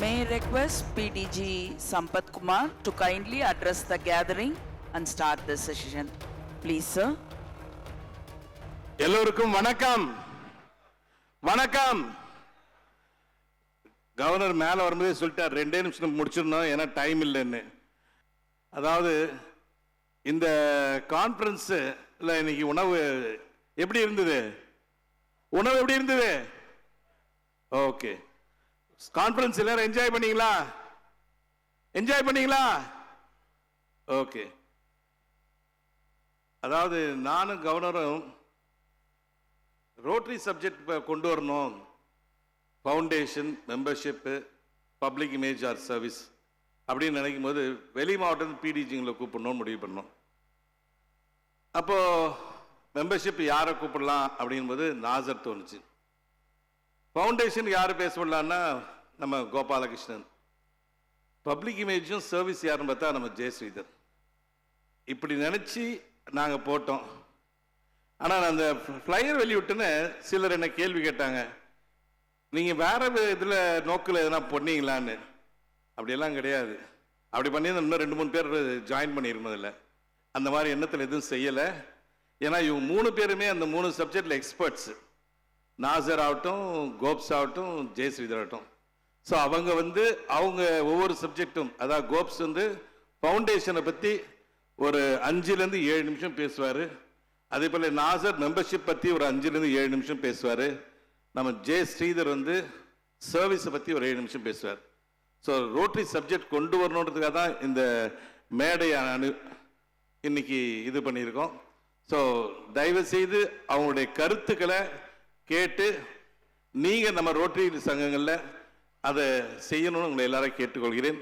May I request PDG Sampath Kumar to kindly address the gathering and start the session. Please, sir. எல்லோருக்கும் வணக்கம். வணக்கம். Governor மேல வரும்போதே சொல்லிட்டார் 2 நிமிஷம் முடிச்சிடணும், ஏன்னா டைம் இல்லைன்னு. அதாவது இந்த கான்ஃபரன்ஸ்ல இன்னைக்கு உணவு எப்படி இருந்தது? உணவு எப்படி இருந்தது? ஓகே. கான்ஃபரன்ஸ் எல்லாரும் என்ஜாய் பண்ணீங்களா? என்ஜாய் பண்ணீங்களா? ஓகே. அதாவது நானும் கவர்னரும் ரோட்டரி சப்ஜெக்ட் கொண்டு வரணும். Foundation, membership, public image R service அப்படின்னு நினைக்கும் போது வெளி மாவட்டத்தில் பிடிஜிங்களை கூப்பிடணும்னு முடிவு பண்ணோம். அப்போது மெம்பர்ஷிப் யாரை கூப்பிடலாம் அப்படின்போது நாசர் தோணுச்சு. ஃபவுண்டேஷன் யார் பேசப்படலான்னா நம்ம கோபாலகிருஷ்ணன். பப்ளிக் இமேஜும் சர்வீஸ் யாருன்னு பார்த்தா நம்ம ஜெயஸ்ரீதர். இப்படி நினச்சி நாங்கள் போட்டோம். ஆனால் அந்த ஃப்ளையர் வெளியிட்டுன்னு சிலர் என்ன கேள்வி கேட்டாங்க, நீங்கள் வேற இதில் நோக்கில் எதனா பண்ணீங்களான்னு. அப்படியெல்லாம் கிடையாது. அப்படி பண்ணியிருந்தா இன்னும் 2-3 பேர் ஜாயின் பண்ணியிருந்தது இல்லை. அந்த மாதிரி எண்ணத்தில் எதுவும் செய்யலை. ஏன்னா இவங்க 3 பேருமே அந்த 3 சப்ஜெக்டில் எக்ஸ்பர்ட்ஸ். நாசர் ஆகட்டும், கோப்ஸ் ஆகட்டும், ஜெயஸ்ரீதர் ஆகட்டும். ஸோ அவங்க அவங்க ஒவ்வொரு சப்ஜெக்டும், அதாவது கோப்ஸ் ஃபவுண்டேஷனை பற்றி ஒரு 5லேருந்து 7 நிமிஷம் பேசுவார். அதே போல் நாசர் மெம்பர்ஷிப் பற்றி ஒரு 5லேருந்து 7 நிமிஷம் பேசுவார். நம்ம ஜெயஸ்ரீதர் சர்வீஸை பற்றி ஒரு 7 நிமிஷம் பேசுவார். ஸோ ரோட்டரி சப்ஜெக்ட் கொண்டு வரணுன்றதுக்காக தான் இந்த மேடையை இன்னைக்கு இது பண்ணியிருக்கோம். ஸோ தயவுசெய்து அவங்களுடைய கருத்துக்களை கேட்டு நீங்கள் நம்ம ரோட்டரி சங்கங்களில் அதை செய்யணும்னு உங்களை எல்லாரும் கேட்டுக்கொள்கிறேன்.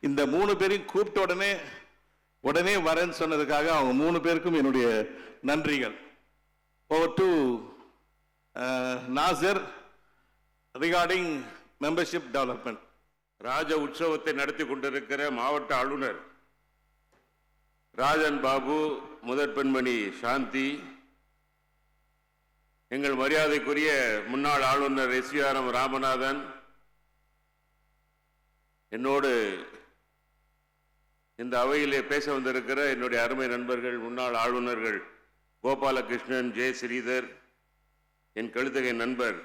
இந்த 3 பேரையும் கூப்பிட்ட உடனே வரேன்னு சொன்னதுக்காக அவங்க 3 பேருக்கும் என்னுடைய நன்றிகள். Over to Nasar regarding membership development. ராஜ உற்சவத்தை நடத்தி கொண்டிருக்கிற மாவட்ட ஆளுநர் ராஜன் பாபு, முதற் பெண்மணி சாந்தி, எங்கள் மரியாதைக்குரிய முன்னாள் ஆளுநர் SVRM ராமநாதன், என்னோடு இந்த அவையிலே பேச வந்திருக்கிற என்னுடைய அருமை நண்பர்கள் முன்னாள் ஆளுநர்கள் கோபாலகிருஷ்ணன், ஜெயஸ்ரீதர், என் கழுத்தகை நண்பர்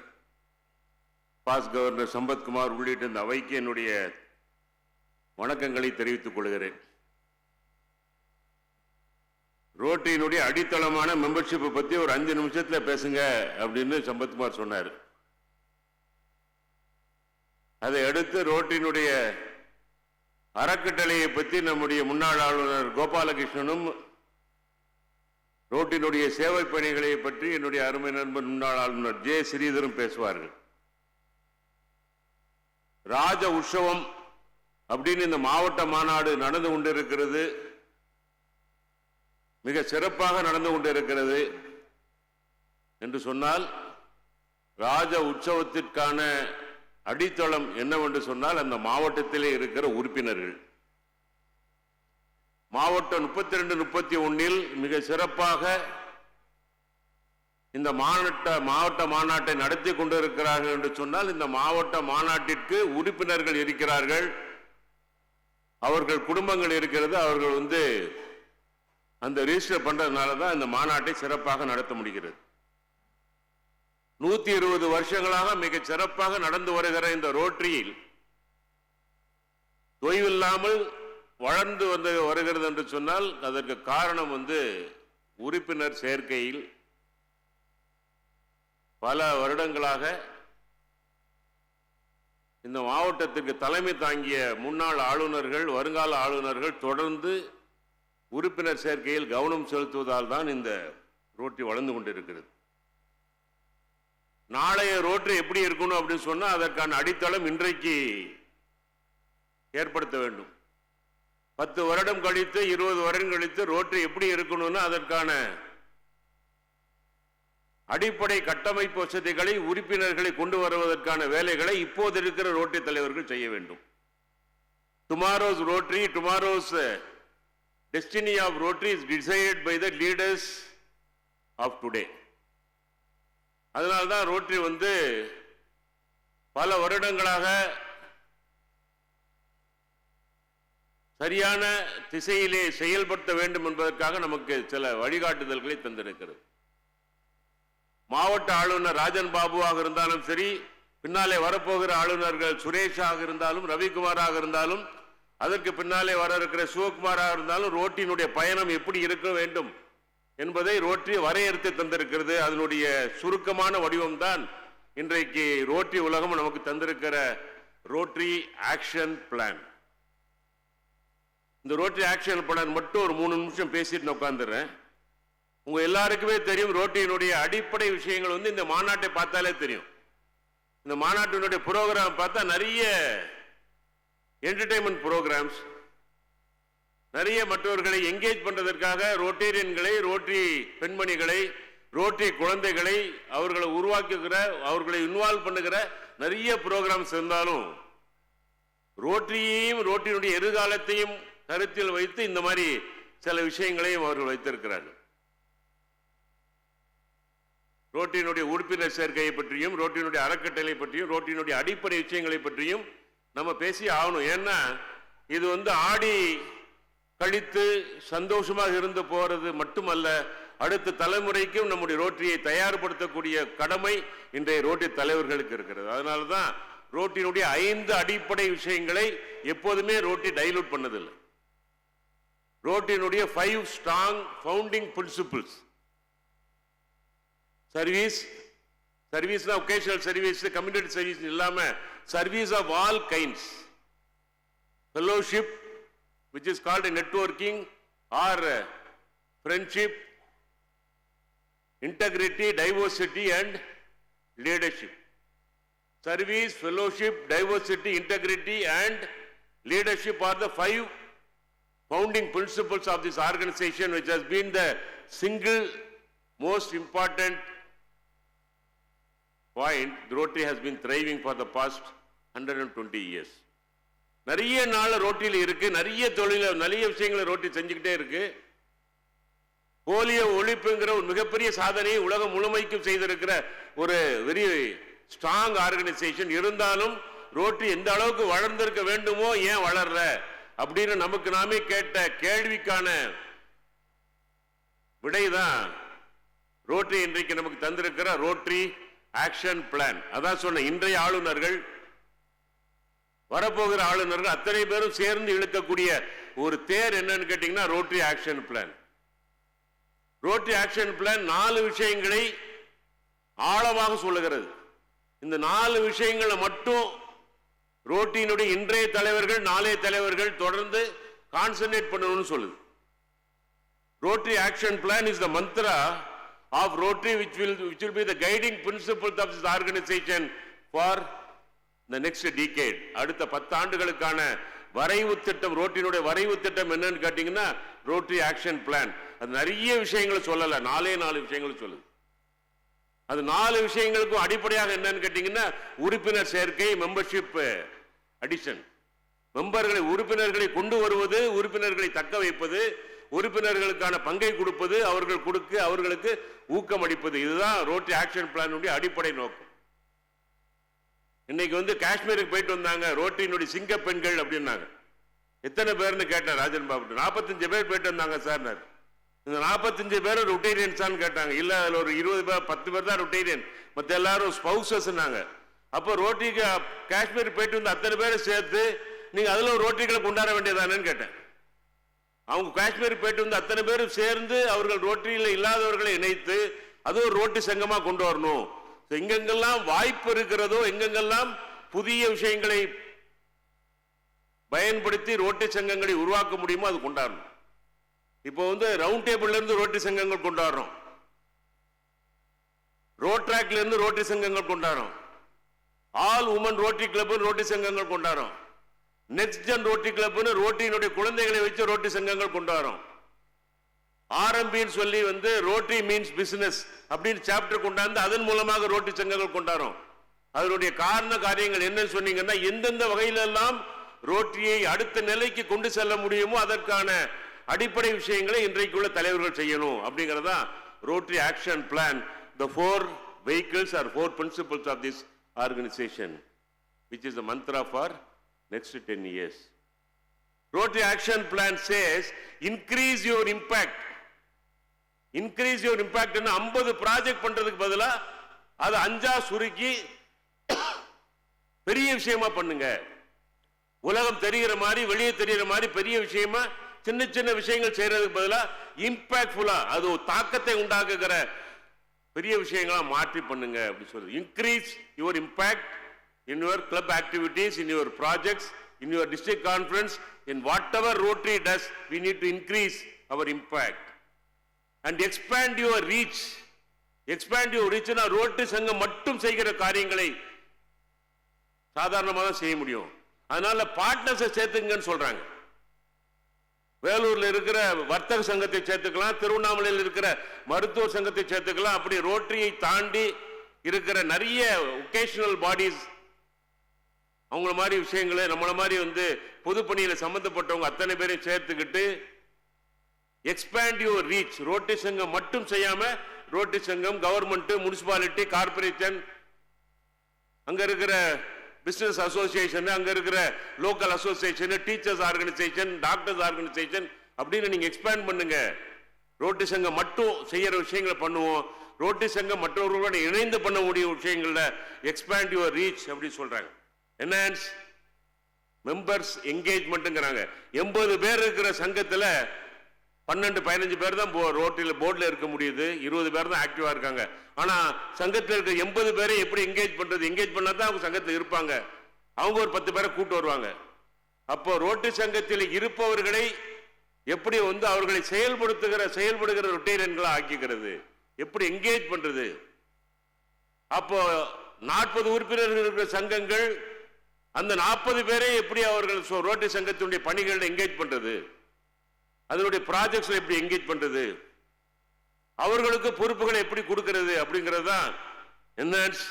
பாஸ் கவர்னர் சம்பத்குமார் உள்ளிட்ட இந்த அவைக்கு என்னுடைய வணக்கங்களை தெரிவித்துக் கொள்கிறேன். ரோட்டரியினுடைய அடித்தளமான மெம்பர்ஷிப்பை பற்றி ஒரு 5 நிமிஷத்துல பேசுங்க அப்படின்னு சம்பத்குமார் சொன்னார். அதை அடுத்து ரோட்டரியினுடைய அறக்கட்டளையை பற்றி நம்முடைய முன்னாள் ஆளுநர் கோபாலகிருஷ்ணனும், ரோட்டரியினுடைய சேவை பணிகளை பற்றி என்னுடைய அருமை நண்பர் முன்னாள் ஆளுநர் ஜெயஸ்ரீதரும் பேசுவார்கள். ராஜ உற்சவம் அப்படின்னு இந்த மாவட்ட மாநாடு நடந்து கொண்டிருக்கிறது. மிக சிறப்பாக நடந்து கொண்டிருக்கிறது என்று சொன்னால், ராஜ உற்சவத்திற்கான அடித்தளம் என்னவென்று சொன்னால் அந்த மாவட்டத்திலே இருக்கிற உறுப்பினர்கள். மாவட்டம் 32-31 மிக சிறப்பாக இந்த மாவட்ட மாநாட்டை நடத்தி கொண்டிருக்கிறார்கள் என்று சொன்னால், இந்த மாவட்ட மாநாட்டிற்கு உறுப்பினர்கள் இருக்கிறார்கள், அவர்கள் குடும்பங்கள் இருக்கிறது. அவர்கள் அந்த ரிஜிஸ்டர் பண்றதுனால தான் இந்த மாநாட்டை சிறப்பாக நடத்த முடிகிறது. 120 வருஷங்களாக மிக சிறப்பாக நடந்து வருகிற இந்த ரோட்டரியில் தொய்வில்லாமல் வளர்ந்து வருகிறது என்று சொன்னால் அதற்கு காரணம் உறுப்பினர் சேர்க்கையில் பல வருடங்களாக இந்த மாவட்டத்திற்கு தலைமை தாங்கிய முன்னாள் ஆளுநர்கள், வருங்கால ஆளுநர்கள் தொடர்ந்து உறுப்பினர் சேர்க்கையில் கவனம் செலுத்துவதால் தான் இந்த ரோட்டரி வளர்ந்து கொண்டிருக்கிறது. நாளைய ரோட்டரி எப்படி இருக்கணும் அப்படின்னு சொன்னா அதற்கான அடித்தளம் இன்றைக்கு ஏற்படுத்த வேண்டும். 10 வருடம் கழித்து 20 வருடம் கழித்து ரோட்டரி எப்படி இருக்கணும்னு அதற்கான அடிப்படை கட்டமைப்பு வசதிகளை, உறுப்பினர்களை கொண்டு வருவதற்கான வேலைகளை இப்போது இருக்கிற ரோட்டரி தலைவர்கள் செய்ய வேண்டும். Tomorrow's Rotary, tomorrow's destiny of Rotary is decided by the leaders of today. அதனால்தான் ரோட்டரி பல வருடங்களாக சரியான திசையிலே செயல்படுத்த வேண்டும் என்பதற்காக நமக்கு சில வழிகாட்டுதல்களை தந்திருக்கிறது. மாவட்ட ஆளுநர் ராஜன் பாபுவாக இருந்தாலும் சரி, பின்னாலே வரப்போகிற ஆளுநர்கள் சுரேஷாக இருந்தாலும், ரவிக்குமாராக இருந்தாலும், அதற்கு பின்னாலே வர இருக்கிற சிவகுமாராக இருந்தாலும், ரோட்டினுடைய பயணம் எப்படி இருக்க வேண்டும் என்பதை ரோட்டரி வரையறுத்து தந்திருக்கிறது. அதனுடைய சுருக்கமான வடிவம் தான் இன்றைக்கு ரோட்டரி உலகம் நமக்கு தந்திருக்கிற ரோட்டரி ஆக்ஷன் பிளான். இந்த ரோட்டரி ஆக்ஷன் பிளான் மட்டும் ஒரு 3 நிமிஷம் பேசிட்டு உட்காந்துறேன். உங்க எல்லாருக்குமே தெரியும், ரோட்டரியினுடைய அடிப்படை விஷயங்கள் வந்து இந்த மாநாட்டை பார்த்தாலே தெரியும். இந்த மாநாட்டினுடைய புரோகிராம் பார்த்தா நிறைய என்டர்டைன்மெண்ட் ப்ரோக்ராம்ஸ், நிறைய மற்றவர்களை என்கேஜ் பண்றதற்காக ரோட்டேரியன்களை, ரோட்டரி பெண்மணிகளை, ரோட்டரி குழந்தைகளை அவர்களை உருவாக்குகிற, அவர்களை இன்வால்வ் பண்ணுகிற நிறைய ப்ரோக்ராம்ஸ் இருந்தாலும் ரோட்டரியையும் ரோட்டரியினுடைய எதிர்காலத்தையும் கருத்தில் வைத்து இந்த மாதிரி சில விஷயங்களையும் அவர்கள் வைத்திருக்கிறார்கள். ரோட்டரியினுடைய உறுப்பினர் சேர்க்கையை பற்றியும், ரோட்டரியினுடைய அறக்கட்டளை பற்றியும், ரோட்டரியினுடைய அடிப்படை விஷயங்களை பற்றியும் நம்ம பேசி ஆகணும். ஏன்னா இது வந்து ஆடி கழித்து சந்தோஷமாக இருந்து போறது மட்டுமல்ல, அடுத்த தலைமுறைக்கும் நம்முடைய ரோட்டரியை தயார்படுத்தக்கூடிய கடமை இன்றைய ரோட்டரி தலைவர்களுக்கு இருக்கிறது. அதனாலதான் ரோட்டரியினுடைய 5 அடிப்படை விஷயங்களை எப்போதுமே ரோட்டரி டைலூட் பண்ணதில்லை. ரோட்டரியினுடைய 5 ஸ்ட்ராங் ஃபவுண்டிங் பிரின்சிபிள்ஸ்: சர்வீஸ், சர்வீஸ்னா ஒகேஷனல் சர்வீஸ், கம்யூனிட்டி சர்வீஸ் இல்லாம service of all kinds, fellowship which is called a networking or friendship, integrity, diversity and leadership. Service, fellowship, diversity, integrity and leadership are the 5 founding principles of this organization, which has been the single most important point. Rotary has been thriving for the past 120 years. நிறைய நாள் ரோட்டில இருக்கு, நிறைய தொழில நிறைய விஷயங்களை ரோட்டி செஞ்சுக்கிட்டே இருக்கு. போலியோ ஒழிப்புங்கிற ஒரு மிகப்பெரிய சாதனையை உலகம் முழுமைக்கும் செய்திருக்கிற ஒரு வெரி ஸ்ட்ராங் ஆர்கனைசேஷன். இருந்தாலும் ரோட்டரி எந்த அளவுக்கு வளர்ந்திருக்க வேண்டுமோ, ஏன் வளரல அப்படின்னு நமக்கு நாமே கேட்ட கேள்விக்கான விடைதான் ரோட்டரி இன்றைக்கு நமக்கு தந்திருக்கிற ரோட்டரி ஆக்ஷன் பிளான். அதான் சொன்ன, இன்றைய ஆளுநர்கள், வரப்போகிற ஆளுநர்கள் அத்தனை பேரும் சேர்ந்து இழுக்கக்கூடிய ஒரு தேர் என்னன்னு கேட்டீங்கன்னா rotary action plan. Rotary action plan 4 விஷயங்களை ஆழமாக சொல்லுகிறது. இந்த 4 விஷயங்களை மட்டும் ரோட்டரியினுடைய இன்றைய தலைவர்கள், நாளைய தலைவர்கள் தொடர்ந்து கான்சென்ட்ரேட் பண்ணணும்னு சொல்லுது. Rotary action plan is the mantra of Rotary which will be the guiding principles of this organization for the next decade. அடுத்த 10 ஆண்டுகளுக்கான வரைவு திட்டம், ரோட்டரியினுடைய வரைவு திட்டம் என்னன்னு கேட்டீங்கன்னா ரோட்டரி ஆக்ஷன் பிளான். அது நிறைய விஷயங்களை சொல்லல, 4 விஷயங்களை சொல்லுது. அது 4 விஷயங்களுக்கும் அடிப்படையாக என்னன்னு கேட்டீங்கன்னா உறுப்பினர் சேர்க்கை, மெம்பர்ஷிப் அடிஷன். மெம்பர்களை, உறுப்பினர்களை கொண்டு வருவது, உறுப்பினர்களை தக்க வைப்பது, உறுப்பினர்களுக்கான பங்கை கொடுப்பது, அவர்களுக்கு ஊக்கம் அளிப்பது. இதுதான் ரோட்டரி ஆக்ஷன் பிளானுடைய அடிப்படை நோக்கம். இன்னைக்கு வந்து காஷ்மீருக்கு போயிட்டு வந்தாங்க ரோட்டரியினுடைய சிங்க பெண்கள் அப்படின்னாங்க. எத்தனை பேர்னு கேட்டார் ராஜன் பாபு. 45 பேர் போயிட்டு வந்தாங்க சார். இந்த 45 பேர் ரொட்டேரியன்ஸான்னு கேட்டாங்க. இல்ல அதுல ஒரு 20 பேர் 10 பேர் தான் ரொட்டேரியன், மத்த எல்லாரும் ஸ்பௌசஸ்னாங்க. அப்போ ரோட்டரிக்கு காஷ்மீர் போயிட்டு வந்து அத்தனை பேரை சேர்த்து நீங்க அதுல ஒரு ரோட்டரிகளை கொண்டாட வேண்டியதானு கேட்டேன். அவங்க காஷ்மீர் போயிட்டு வந்து அத்தனை பேரும் சேர்ந்து அவர்கள் ரோட்டரியில இல்லாதவர்களை இணைத்து அது ஒரு ரோட்டரி சங்கமா கொண்டு வரணும். எங்கெங்கெல்லாம் வாய்ப்பு இருக்கிறதோ, எங்கெங்கெல்லாம் புதிய விஷயங்களை பயன்படுத்தி ரோட்டரி சங்கங்களை உருவாக்க முடியுமோ அது கொண்டாடணும். இப்போ வந்து ரவுண்ட் டேபிள்ல இருந்து ரோட்டரி சங்கங்கள் கொண்டாடுறோம், ரோட் டிராக்ல இருந்து ரோட்டரி சங்கங்கள் கொண்டாடுறோம், all women Rotary club Rotary சங்கங்கள் கொண்டாடுறோம், நெக்ஸ்ட் ஜென் ரோட்டரி கிளப் ரோட்டரியினுடைய குழந்தைகளை வச்சு ரோட்டரி சங்கங்கள் கொண்டாடுறோம். ஆர்எம்பின்னு சொல்லி வந்து ரோட்டரி மீன்ஸ் பிசினஸ் அப்படின்னு சாப்டர் கொண்டாந்து அதன் மூலமாக ரோட்டரி சங்கங்கள் கொண்டாடுறோம். அதனுடைய காரியங்கள் என்னன்னு சொன்னீங்கன்னா, எந்தெந்த வகையில எல்லாம் ரோட்டரியை அடுத்த நிலைக்கு கொண்டு செல்ல முடியுமோ அதற்கான அடிப்படை விஷயங்களை இன்றைக்குள்ள தலைவர்கள் செய்யணும் அப்படிங்கறதா rotary action plan. The 4 vehicles or 4 principles of this organization, which is the mantra for next 10 years. Rotary Action Plan says increase your impact. Increase your impact ன்னு 50 ப்ராஜெக்ட் பண்றதுக்கு பதிலா அது 5 சுருக்கி பெரிய விஷயமா பண்ணுங்க. உலகம் தெரிகிற மாதிரி, வெளியே தெரிகிற மாதிரி பெரிய விஷயமா சின்ன சின்ன விஷயங்கள் செய்யறதுக்கு பதிலா இம்பாக்ட்ஃபுல்லா, அது தாக்கத்தை உண்டாக்குகிற பெரிய விஷயங்களா மாற்றி பண்ணுங்க அப்படி சொல்லுது. Increase your impact in your club activities, in your projects, in your district conference, in whatever Rotary does, we need to increase our impact and expand your reach. Expand your reach. na Rotary சங்கம் மட்டும் செய்கிற காரியங்களை சாதாரணமாக செய்ய முடியும். அதனால பார்ட்னர்ஸை சேர்த்துங்கன்னு சொல்றாங்க. வேலூர்ல இருக்கிற வர்த்தக சங்கத்தை சேர்த்துக்கலாம், திருவண்ணாமலையில் இருக்கிற மருத்துவ சங்கத்தை சேர்த்துக்கலாம். அப்படி ரோட்டரியை தாண்டி இருக்கிற நிறைய ஒகேஷனல் பாடிஸ், அவங்கள மாதிரி விஷயங்களை, நம்மள மாதிரி பொதுப்பணியில சம்பந்தப்பட்டவங்க அத்தனை பேரையும் சேர்த்துக்கிட்டு எக்ஸ்பேண்ட் யுவர் ரீச். ரோட்டரி சங்கம் மட்டும் செய்யாம ரோட்டரி சங்கம், கவர்மெண்ட், முனிசிபாலிட்டி, கார்பரேஷன், அங்க இருக்கிற பிசினஸ் அசோசியேஷன், அங்க இருக்கிற local association, teachers organisation, doctors organisation அப்படின்னு நீங்க எக்ஸ்பேண்ட் பண்ணுங்க. ரோட்டரி சங்கம் மட்டும் செய்யற விஷயங்களை பண்ணுவோம். ரோட்டரி சங்கம் மற்றவர்களோட இணைந்து பண்ண முடியும் விஷயங்கள்ல எக்ஸ்பேண்ட் யுவர் ரீச் அப்படி சொல்றாங்க. Enhance members என்கேஜ்மெண்ட்ங்கறாங்க. 80 பேர் இருக்கிற சங்கத்துல 12-15 பேர் தான் ரோட்டரியில போர்டுல இருக்க முடியுது, 20 பேர் தான் ஆக்டிவா இருக்காங்க. ஆனா சங்கத்தில் இருக்க 80 பேரை எப்படி என்கேஜ் பண்றது? என்கேஜ் பண்ணாதான் அவங்க சங்கத்தில் இருப்பாங்க. அவங்க ஒரு 10 பேரை கூட்டு வருவாங்க. அப்போ ரோட்டரி சங்கத்தில் இருப்பவர்களை எப்படி அவர்களை செயல்படுகிற ரொட்டேரியன்களா ஆக்கிக்கிறது, எப்படி என்கேஜ் பண்றது? அப்போ 40 உறுப்பினர்கள் இருக்கிற சங்கங்கள் அந்த 40 பேரை எப்படி அவர்கள் ரோட்டரி சங்கத்தினுடைய பணிகளில் என்கேஜ் பண்றது, அதனுடைய ப்ராஜெக்ட்ஸ்ல எப்படி என்கேஜ் பண்றது, அவர்களுக்கு பொறுப்புகளை எப்படி கொடுக்கிறது அப்படிங்கிறது தான் என்ஹான்ஸ்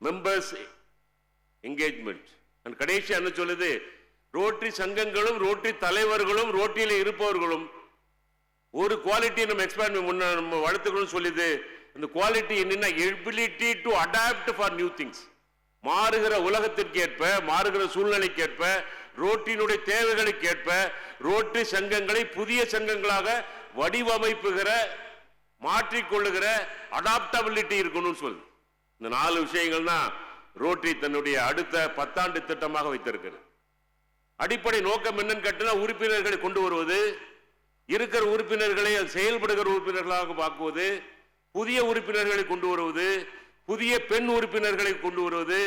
மெம்பர்ஸ் என்கேஜ்மெண்ட். கடைசி என்ன சொல்லுது? ரோட்டரி சங்கங்களும் ரோட்டரி தலைவர்களும் ரோட்டரியில இருப்பவர்களும் ஒரு குவாலிட்டி நம்ம எக்ஸ்பேண்ட் நம்ம வளர்த்துக்கணும்னு சொல்லுது. இந்த குவாலிட்டி என்னன்னா ability to adapt for new things. மாறுகிற உலகத்திற்கு ஏற்ப, மாறுகிற சூழ்நிலைக்கு ஏற்ப, ரோட்டரியினுடைய தேவைகளுக்கு ஏற்ப ரோட்டரி சங்கங்களை புதிய சங்கங்களாக வடிவமைப்புகிற, மாற்றிக்கொள்ளுகிற அடாப்டபிலிட்டி இருக்கணும்னு சொல்லு. இந்த 4 விஷயங்கள் தான் ரோட்டரி தன்னுடைய அடுத்த 10 ஆண்டு திட்டமாக வைத்திருக்கிறது. அடிப்படை நோக்கம் என்னன்னு கேட்டா உறுப்பினர்களை கொண்டு வருவது, இருக்கிற உறுப்பினர்களை செயல்படுகிற உறுப்பினர்களாக பார்க்குவது, புதிய உறுப்பினர்களை கொண்டு வருவது, புதிய பெண் உறுப்பினர்களை கொண்டு வருவது,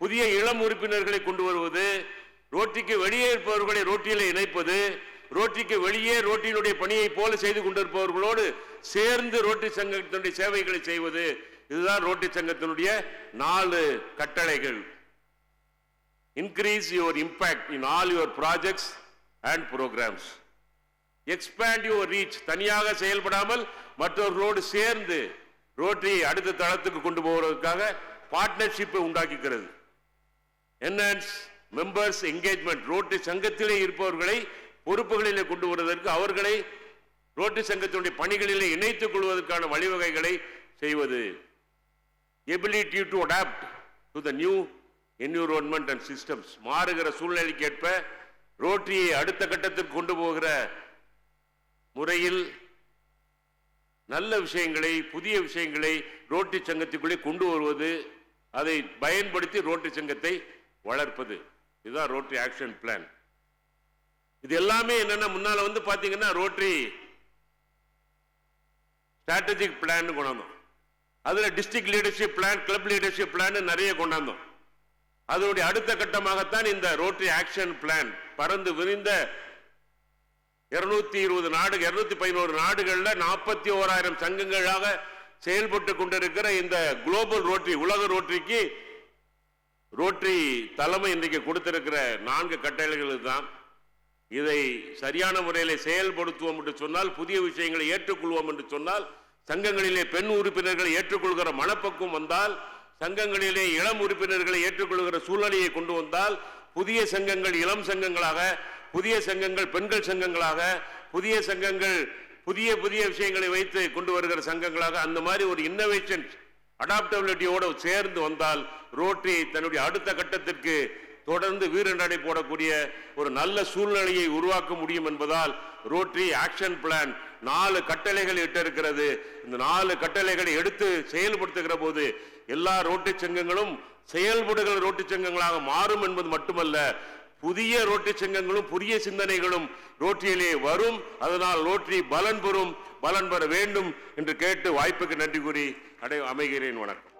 புதிய இளம் உறுப்பினர்களை கொண்டு வருவது, ரோட்டரிக்கு வெளியே இருப்பவர்களை ரோட்டரியில இணைப்பது, ரோட்டரிக்கு வெளியே ரோட்டரியினுடைய பணியை போல செய்து கொண்டிருப்பவர்களோடு சேர்ந்து ரோட்டரி சங்கத்தினுடைய சேவைகளை செய்வது. இதுதான் ரோட்டரி சங்கத்தினுடைய 4 கட்டளைகள். Increase your impact in all your projects and programs. Expand your reach. தனியாக செயல்படாமல் மற்றவர்களோடு சேர்ந்து ரோட்டரி அடுத்த தளத்துக்கு கொண்டு போவதற்காக பார்ட்னர்ஷிப்பை உண்டாக்குகிறது. Enhance members engagement. ரோட்டரி சங்கத்திலே இருப்பவர்களை பொறுப்புகளிலே கொண்டு வருவதற்கு, அவர்களை ரோட்டரி சங்கத்தினுடைய பணிகளிலே இணைத்துக் கொள்வதற்கான வழிவகைகளை செய்வது. Ability to adapt to the new environment and systems. மாறுகிற சூழ்நிலைக்கு ஏற்ப ரோட்டரியை அடுத்த கட்டத்துக்கு கொண்டு போகிற முறையில் நல்ல விஷயங்களை, புதிய விஷயங்களை ரோட்டரி சங்கத்துக்குள்ளே கொண்டு வருவது, அதை பயன்படுத்தி ரோட்டரி சங்கத்தை வளர்ப்பது. இதுதான் ரோட்டரி ஆக்ஷன் பிளான். இது எல்லாமே என்னன்னா முன்னால பாத்தீங்கன்னா ரோட்டரி ஸ்ட்ராட்டஜிக் பிளான் கொண்டாந்தோம். அதுல district leadership plan, club leadership plan நிறைய கொண்டாந்தோம். அதனுடைய அடுத்த கட்டமாகத்தான் இந்த ரோட்டரி ஆக்ஷன் பிளான். பறந்து விரிந்த 220 நாடுகள், 211 நாடுகள்ல 41,000 சங்கங்களாக செயல்பட்டு கொண்டிருக்கிற இந்த குளோபல் ரோட்டரி, உலக ரோட்டரிக்கு ரோட்டரி தலைமை இன்றைக்கு கொடுத்திருக்கிற 4 கட்டளைகள் தான். இதை சரியான முறையில் செயல்படுத்துவோம் என்று சொன்னால், புதிய விஷயங்களை ஏற்றுக்கொள்வோம் என்று சொன்னால், சங்கங்களிலே பெண் உறுப்பினர்களை ஏற்றுக்கொள்கிற மனப்பக்குவம் வந்தால், சங்கங்களிலே இளம் உறுப்பினர்களை ஏற்றுக்கொள்கிற சூழ்நிலையை கொண்டு வந்தால், புதிய சங்கங்கள் இளம் சங்கங்களாக, புதிய சங்கங்கள் பெண்கள் சங்கங்களாக, புதிய சங்கங்கள் புதிய புதிய விஷயங்களை வைத்து கொண்டு வருகிற சங்கங்களாக, அந்த மாதிரி ஒரு இன்னோவேஷன் அடாப்டபிலிட்டியோடு சேர்ந்து வந்தால் ரோட்டரி தன்னுடைய அடுத்த கட்டத்திற்கு தொடர்ந்து வீரநடை போடக்கூடிய ஒரு நல்ல சூழ்நிலையை உருவாக்க முடியும் என்பதால் ரோட்டரி ஆக்ஷன் பிளான் 4 கட்டளைகள் இட்டிருக்கிறது. இந்த 4 கட்டளைகளை எடுத்து செயல்படுத்துகிற போது எல்லா ரோட்டரி சங்கங்களும் செயல்படுகிற ரோட்டரி சங்கங்களாக மாறும் என்பது மட்டுமல்ல, புதிய ரோட்டரி சங்கங்களும் புதிய சிந்தனைகளும் ரோட்டரியிலே வரும். அதனால் ரோட்டரி பலன் பெற வேண்டும் என்று கேட்டு வாய்ப்புக்கு நன்றி கூறி அமைகிறேன். வணக்கம்.